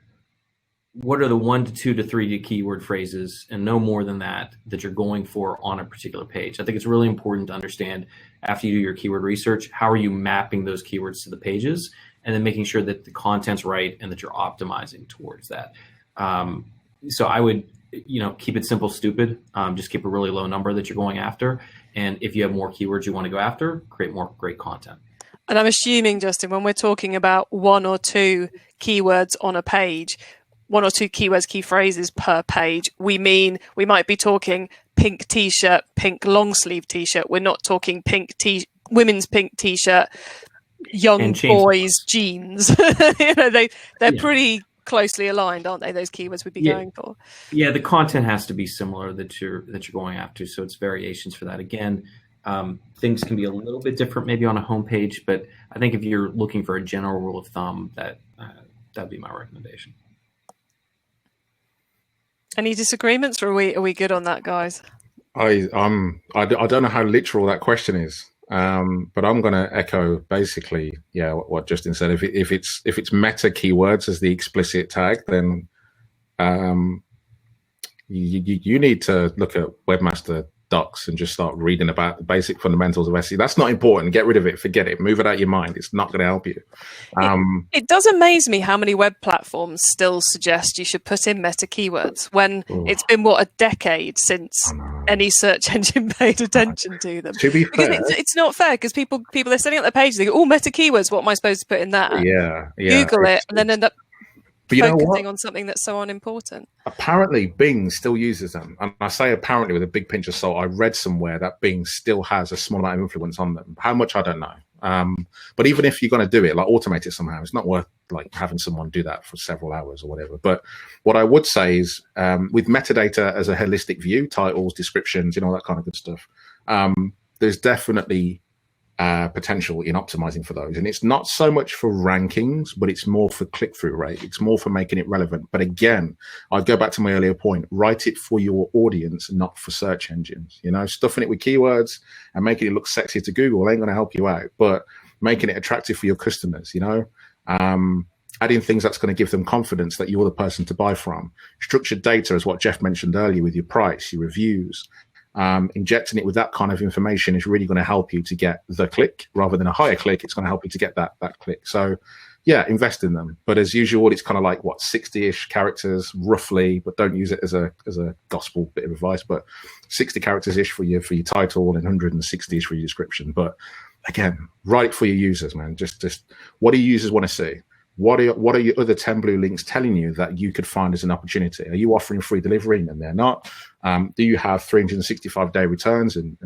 what are the 1 to 2 to 3 keyword phrases, and no more than that you're going for on a particular page. I think it's really important to understand, after you do your keyword research, how are you mapping those keywords to the pages, and then making sure that the content's right and that you're optimizing towards that. So I would, keep it simple, stupid. Just keep a really low number that you're going after. And if you have more keywords you want to go after, create more great content. And I'm assuming, Justin, when we're talking about 1 or 2 keywords on a page, 1 or 2 keywords, key phrases per page, we might be talking pink t-shirt, pink long sleeve t-shirt. We're not talking women's pink t-shirt, young boys jeans. They're pretty closely aligned, aren't they? Those keywords we'd be going for. Yeah, the content has to be similar that you're going after. So it's variations for that. Again, things can be a little bit different maybe on a homepage, but I think if you're looking for a general rule of thumb, that'd be my recommendation. Any disagreements, or are we good on that, guys? I don't know how literal that question is, but I'm going to echo basically, what Justin said. If it's meta keywords as the explicit tag, then you need to look at Webmaster Docs and just start reading about the basic fundamentals of SEO. That's not important. Get rid of it. Forget it. Move it out of your mind. It's not going to help you. It does amaze me how many web platforms still suggest you should put in meta keywords when it's been, a decade since any search engine paid attention to them. To be fair, it's not fair, because people are setting up their page, they go, meta keywords, what am I supposed to put in that? Yeah. Google it and then end up But focusing on something that's so unimportant. Apparently, Bing still uses them. And I say apparently with a big pinch of salt. I read somewhere that Bing still has a small amount of influence on them. How much, I don't know. But even if you're going to do it, automate it somehow, it's not worth having someone do that for several hours or whatever. But what I would say is with metadata as a holistic view, titles, descriptions, that kind of good stuff, there's definitely potential in optimizing for those. And it's not so much for rankings, but it's more for click-through rate. It's more for making it relevant. But again, I go back to my earlier point, write it for your audience, not for search engines. Stuffing it with keywords and making it look sexy to Google ain't going to help you out, but making it attractive for your customers, adding things that's going to give them confidence that you're the person to buy from. Structured data is what Geoff mentioned earlier with your price, your reviews. Injecting it with that kind of information is really going to help you to get the click rather than a higher click. It's going to help you to get that click. So invest in them. But as usual, it's kind of 60-ish characters roughly, but don't use it as a gospel bit of advice, but 60 characters ish for your title and 160-ish for your description. But again, write it for your users, man. Just what do your users want to see? What are your other 10 blue links telling you that you could find as an opportunity? Are you offering free delivery and they're not? Do you have 365-day returns and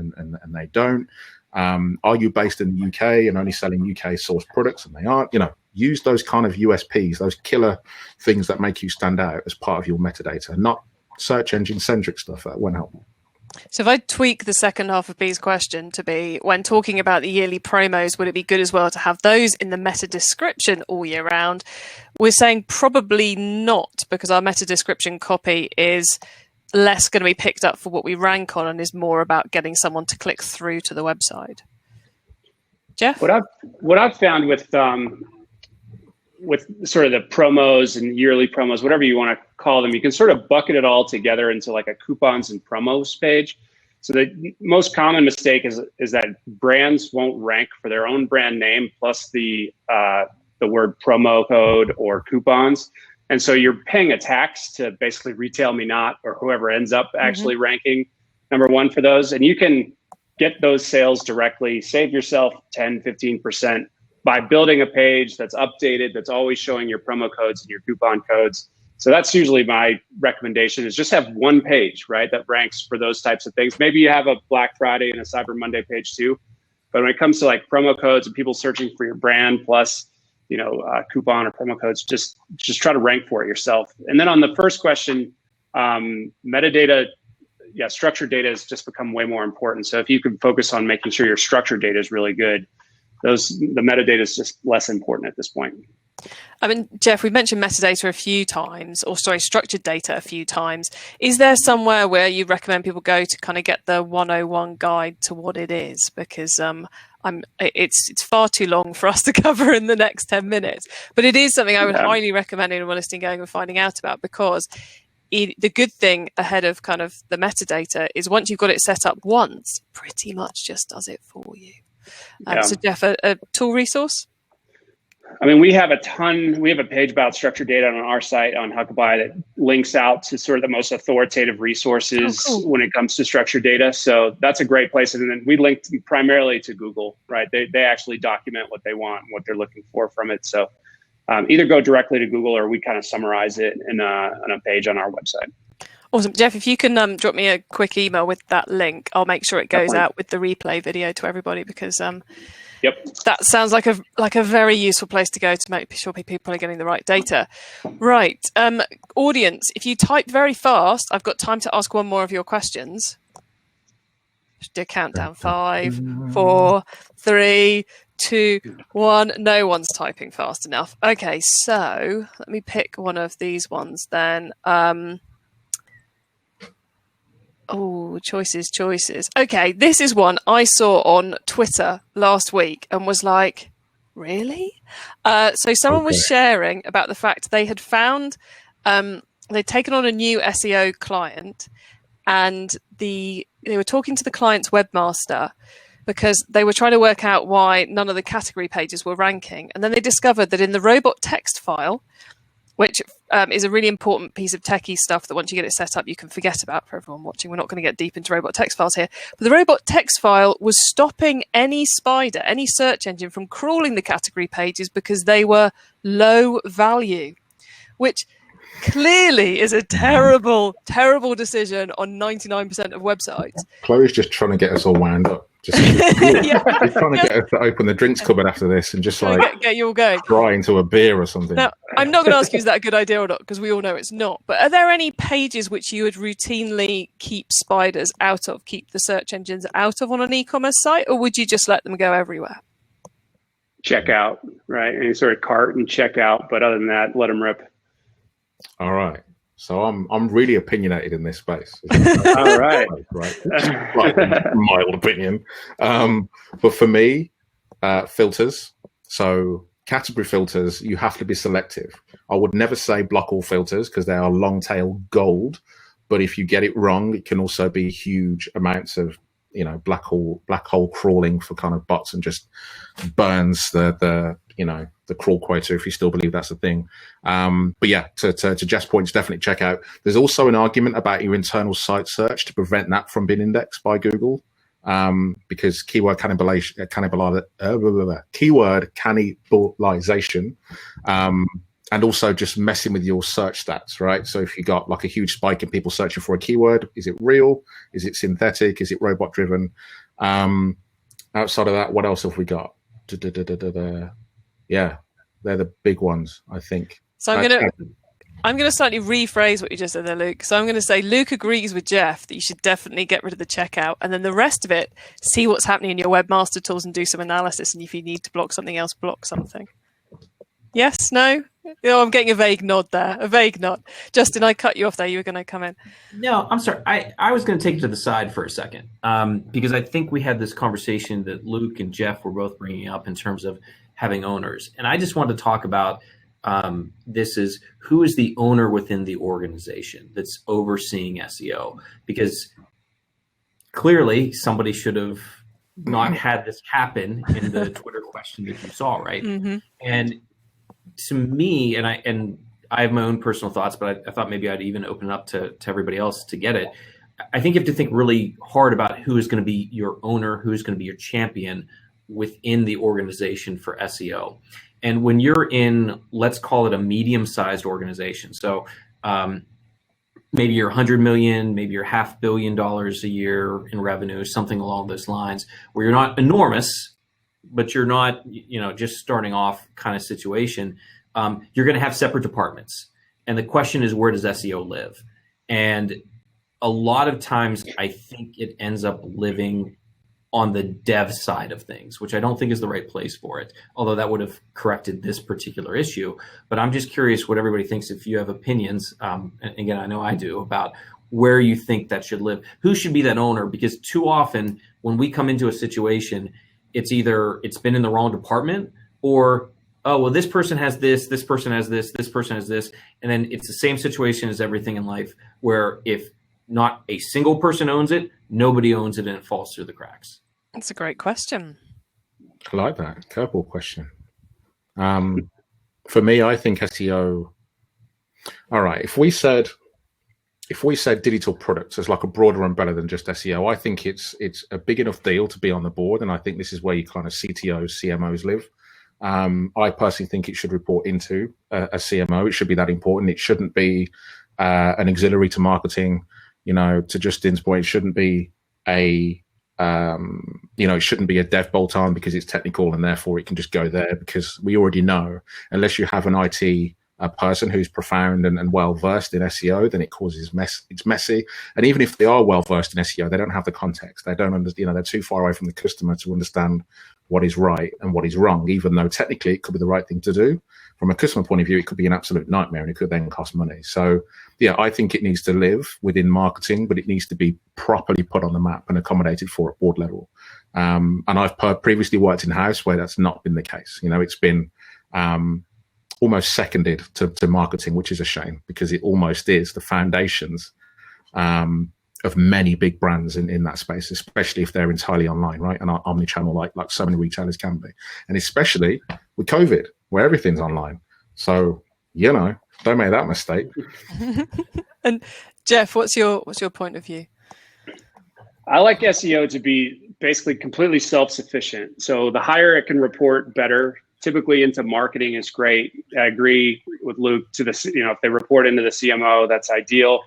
they don't? Are you based in the UK and only selling UK sourced products and they aren't? Use those kind of USPs, those killer things that make you stand out as part of your metadata, not search engine centric stuff. That won't help. So if I tweak the second half of B's question to be, when talking about the yearly promos, would it be good as well to have those in the meta description all year round? We're saying probably not, because our meta description copy is less going to be picked up for what we rank on and is more about getting someone to click through to the website. Geoff? What I've found with sort of the promos and yearly promos, whatever you want to call them, you can sort of bucket it all together into a coupons and promos page. So the most common mistake is that brands won't rank for their own brand name plus the word promo code or coupons. And so you're paying a tax to basically Retail Me Not or whoever ends up actually ranking number one for those. And you can get those sales directly, save yourself 10, 15% by building a page that's updated, that's always showing your promo codes and your coupon codes. So that's usually my recommendation, is just have one page, right, that ranks for those types of things. Maybe you have a Black Friday and a Cyber Monday page too. But when it comes to promo codes and people searching for your brand plus, coupon or promo codes, just try to rank for it yourself. And then on the first question, metadata, structured data has just become way more important. So if you can focus on making sure your structured data is really good, the metadata is just less important at this point. I mean, Geoff, we've mentioned metadata a few times, or sorry, structured data a few times. Is there somewhere where you recommend people go to kind of get the 101 guide to what it is? Because it's far too long for us to cover in the next 10 minutes. But it is something I would highly recommend anyone listening going and finding out about, because the good thing ahead of kind of the metadata is once you've got it set up once, pretty much just does it for you. So Geoff, a tool resource? I mean, we have a page about structured data on our site on Huckabuy that links out to sort of the most authoritative resources when it comes to structured data. So that's a great place. And then we linked primarily to Google, right? They actually document what they want and what they're looking for from it. So either go directly to Google or we kind of summarize it in a page on our website. Awesome. Geoff, if you can drop me a quick email with that link, I'll make sure it goes out with the replay video to everybody, because that sounds like a very useful place to go to make sure people are getting the right data. Right. Audience, if you type very fast, I've got time to ask one more of your questions. Just do a countdown. 5, 4, 3, 2, 1. No one's typing fast enough. Okay, so let me pick one of these ones then. Choices. Okay, this is one I saw on Twitter last week and was like, really? So someone was sharing about the fact they had found, they'd taken on a new SEO client, and they were talking to the client's webmaster because they were trying to work out why none of the category pages were ranking. And then they discovered that in the robot text file, which is a really important piece of techie stuff that once you get it set up, you can forget about for everyone watching. We're not going to get deep into robot text files here. But the robot text file was stopping any spider, any search engine from crawling the category pages because they were low value, which clearly is a terrible, terrible decision on 99% of websites. Chloe's just trying to get us all wound up. Just trying to get us to open the drinks cupboard after this and just like get you all going. Cry into a beer or something. Now, I'm not going to ask you is that a good idea or not, because we all know it's not. But are there any pages which you would routinely keep spiders out of, keep the search engines out of on an e-commerce site, or would you just let them go everywhere? Checkout, right? Any sort of cart and checkout, but other than that, let them rip. All right. So I'm really opinionated in this space. All right. Like mild opinion. But for me, filters. So category filters, you have to be selective. I would never say block all filters because they are long tail gold. But if you get it wrong, it can also be huge amounts of, black hole crawling for kind of bots and just burns the crawl quota, if you still believe that's a thing. But yeah, to Jeff's point, definitely check out. There's also an argument about your internal site search to prevent that from being indexed by Google, because keyword cannibalization, and also just messing with your search stats, right? So if you got like a huge spike in people searching for a keyword, is it real? Is it synthetic? Is it robot driven? Outside of that, what else have we got? Yeah, they're the big ones, I think. So I'm gonna slightly rephrase what you just said there, Luke. So I'm gonna say Luke agrees with Geoff that you should definitely get rid of the checkout, and then the rest of it, see what's happening in your webmaster tools and do some analysis. And if you need to block something else, block something. Yes? No? I'm getting a vague nod there. A vague nod. Justin, I cut you off there. You were going to come in. No, I'm sorry. I was going to take it to the side for a second, because I think we had this conversation that Luke and Geoff were both bringing up in terms of having owners. And I just wanted to talk about this is who is the owner within the organization that's overseeing SEO? Because clearly somebody should have not had this happen in the Twitter question that you saw, right? Mm-hmm. And to me, and I have my own personal thoughts, but I thought maybe I'd even open it up to everybody else to get it. I think you have to think really hard about who is going to be your owner, who is going to be your champion within the organization for SEO. And when you're in, let's call it a medium-sized organization. So maybe you're 100 million, maybe you're $500 million a year in revenue, something along those lines, where you're not enormous, but you're not, just starting off kind of situation. You're going to have separate departments. And the question is, where does SEO live? And a lot of times I think it ends up living on the dev side of things, which I don't think is the right place for it, although that would have corrected this particular issue. But I'm just curious what everybody thinks, if you have opinions, and again, I know I do, about where you think that should live. Who should be that owner? Because too often when we come into a situation, it's either it's been in the wrong department, or, oh, well, this person has this person has this person has this. And then it's the same situation as everything in life, where if not a single person owns it, nobody owns it, and it falls through the cracks. That's a great question. I like that. Curveball question. For me, I think SEO. All right. If we said digital products as like a broader umbrella than just SEO, I think it's a big enough deal to be on the board. And I think this is where you kind of CTOs, CMOs live. I personally think it should report into a CMO. It should be that important. It shouldn't be an auxiliary to marketing. To Justin's point, it shouldn't be it shouldn't be a dev bolt-on because it's technical and therefore it can just go there, because we already know, unless you have an IT person who's profound and well-versed in SEO, then it causes mess. It's messy. And even if they are well-versed in SEO, they don't have the context. They don't understand, they're too far away from the customer to understand what is right and what is wrong, even though technically it could be the right thing to do. From a customer point of view, it could be an absolute nightmare and it could then cost money. So yeah, I think it needs to live within marketing, but it needs to be properly put on the map and accommodated for at board level. And I've previously worked in-house where that's not been the case. It's been almost seconded to marketing, which is a shame, because it almost is the foundations of many big brands in that space, especially if they're entirely online, right? And omnichannel, like so many retailers can be. And especially with COVID, where everything's online. So, don't make that mistake. And Geoff, what's your point of view? I like SEO to be basically completely self-sufficient. So the higher it can report, better. Typically into marketing is great. I agree with Luke to this, if they report into the CMO, that's ideal.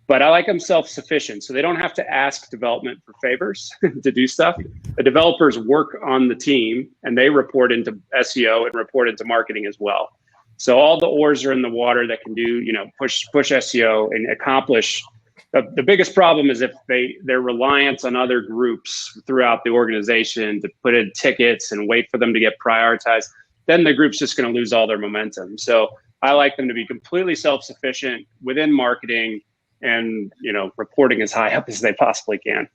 But I like them self-sufficient, so they don't have to ask development for favors to do stuff. The developers work on the team and they report into SEO and report into marketing as well. So all the oars are in the water that can do, push SEO and accomplish. The biggest problem is if they're reliant on other groups throughout the organization to put in tickets and wait for them to get prioritized, then the group's just going to lose all their momentum. So I like them to be completely self-sufficient within marketing and, reporting as high up as they possibly can.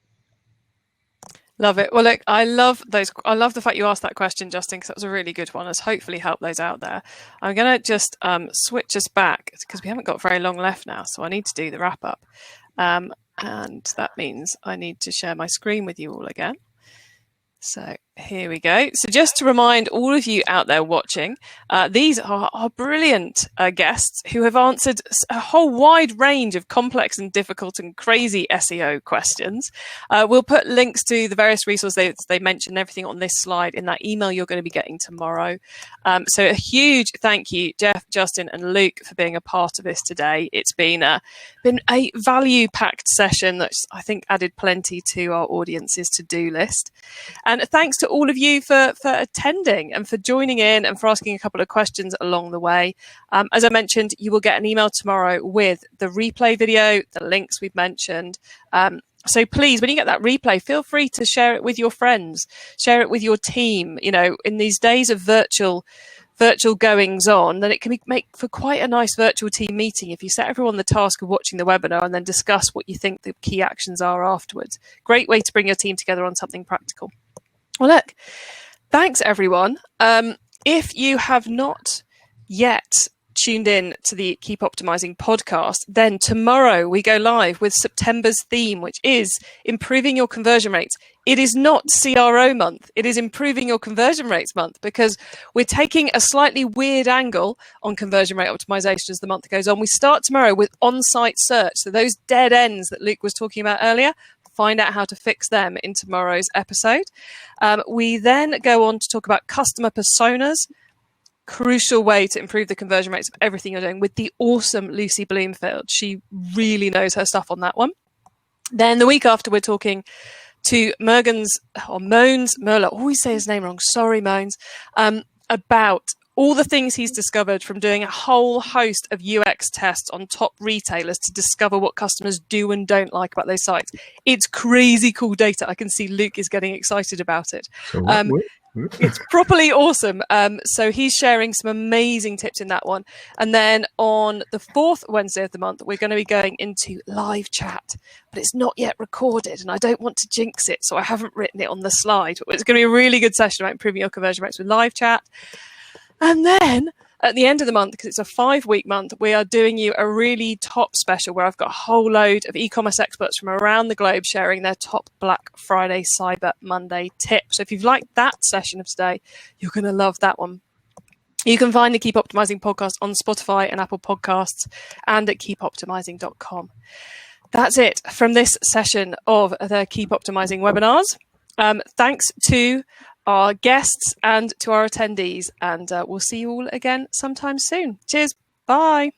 Love it. Well, look, I love the fact you asked that question, Justin, because that was a really good one. Has hopefully helped those out there. I'm going to just switch us back because we haven't got very long left now. So I need to do the wrap up. And that means I need to share my screen with you all again. So here we go. So just to remind all of you out there watching, these are our brilliant guests who have answered a whole wide range of complex and difficult and crazy SEO questions. We'll put links to the various resources they mentioned, everything on this slide in that email you're going to be getting tomorrow. So a huge thank you, Geoff, Justin and Luke, for being a part of this today. It's been a value-packed session that's, I think, added plenty to our audience's to-do list. And thanks to all of you for attending and for joining in and for asking a couple of questions along the way. As I mentioned, you will get an email tomorrow with the replay video, the links we've mentioned. So please, when you get that replay, feel free to share it with your friends, share it with your team. In these days of virtual goings on, then it can make for quite a nice virtual team meeting if you set everyone the task of watching the webinar and then discuss what you think the key actions are afterwards. Great way to bring your team together on something practical. Well, look, thanks everyone. If you have not yet tuned in to the Keep Optimising podcast, then tomorrow we go live with September's theme, which is improving your conversion rates. It is not CRO month. It is improving your conversion rates month, because we're taking a slightly weird angle on conversion rate optimization as the month goes on. We start tomorrow with on-site search. So those dead ends that Luke was talking about earlier, find out how to fix them in tomorrow's episode. We then go on to talk about customer personas, crucial way to improve the conversion rates of everything you're doing, with the awesome Lucy Bloomfield. She really knows her stuff on that one. Then the week after, we're talking to Moans Merler. Always say his name wrong. Sorry, Moans. About all the things he's discovered from doing a whole host of UX tests on top retailers to discover what customers do and don't like about those sites. It's crazy cool data. I can see Luke is getting excited about it. It's properly awesome. So he's sharing some amazing tips in that one. And then on the 4th Wednesday of the month, we're going to be going into live chat, but it's not yet recorded and I don't want to jinx it. So I haven't written it on the slide. It's going to be a really good session about improving your conversion rates with live chat. And then at the end of the month, because it's a 5-week month, we are doing you a really top special where I've got a whole load of e-commerce experts from around the globe sharing their top Black Friday, Cyber Monday tips. So if you've liked that session of today, you're going to love that one. You can find the Keep Optimizing podcast on Spotify and Apple Podcasts and at keepoptimizing.com. That's it from this session of the Keep Optimizing webinars. Thanks to our guests and to our attendees, and we'll see you all again sometime soon. Cheers. Bye.